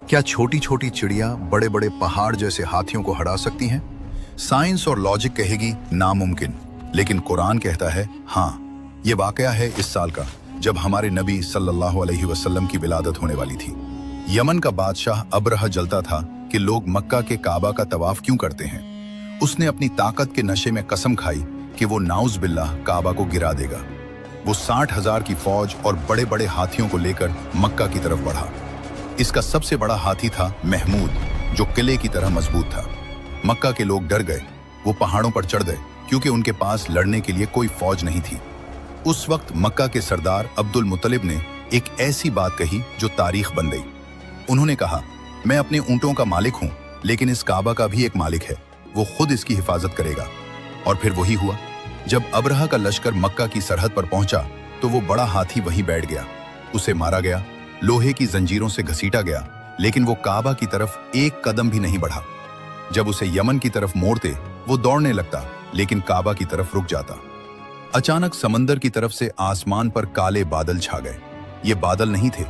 क्या छोटी छोटी चिड़िया बड़े बड़े पहाड़ जैसे हाथियों को हरा सकती हैं? साइंस और लॉजिक कहेगी नामुमकिन, लेकिन कुरान कहता है हाँ। ये वाकया है इस साल का, जब हमारे नबी सल्लल्लाहु अलैहि वसल्लम की विलादत होने वाली थी। यमन का बादशाह अबरहा जलता था कि लोग मक्का के काबा का तवाफ क्यों करते हैं। उसने अपनी ताकत के नशे में कसम खाई कि वो नाउज बिल्लाह काबा को गिरा देगा। वो 60,000 की फौज और बड़े बड़े हाथियों को लेकर मक्का की तरफ बढ़ा। इसका सबसे बड़ा हाथी था महमूद, जो किले की तरह मजबूत था। मक्का के लोग डर गए, वो पहाड़ों पर चढ़ गए क्योंकि उनके पास लड़ने के लिए कोई फौज नहीं थी। उस वक्त मक्का के सरदार अब्दुल मुत्तलिब ने एक ऐसी बात कही जो तारीख बन गई। उन्होंने कहा, मैं अपने ऊंटों का मालिक हूं, लेकिन इस काबा का भी एक मालिक है, वो खुद इसकी हिफाजत करेगा। और फिर वही हुआ। जब अबरहा का लश्कर मक्का की सरहद पर पहुंचा तो वो बड़ा हाथी वहीं बैठ गया। उसे मारा गया, लोहे की जंजीरों से घसीटा गया, लेकिन वो काबा की तरफ एक कदम भी नहीं बढ़ा। जब उसे यमन की तरफ मोड़ते वो दौड़ने लगता, लेकिन काबा की तरफ रुक जाता। अचानक समंदर की तरफ से आसमान पर काले बादल छा गए। ये बादल नहीं थे,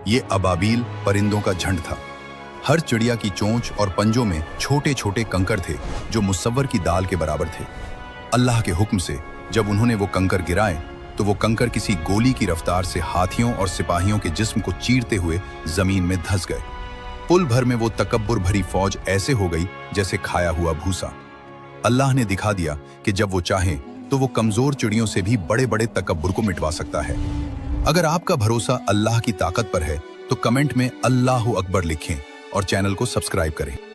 ये अबाबील परिंदों का झंड था। हर चिड़िया की चोंच और पंजों में छोटे छोटे कंकर थे जो मुसव्वर की दाल के बराबर थे। अल्लाह के हुक्म से जब उन्होंने वो कंकर गिराए तो वो कंकर किसी गोली की रफ्तार से हाथियों और सिपाहियों के जिस्म को चीरते हुए जमीन में धंस गए। पुल भर में वो तकब्बुर भरी फौज ऐसे हो गई जैसे खाया हुआ भूसा। अल्लाह ने दिखा दिया कि जब वो चाहे तो वो कमजोर चिड़ियों से भी बड़े बड़े तकब्बुर को मिटवा सकता है। अगर आपका भरोसा अल्लाह की ताकत पर है तो कमेंट में अल्लाहु अकबर लिखें और चैनल को सब्सक्राइब करें।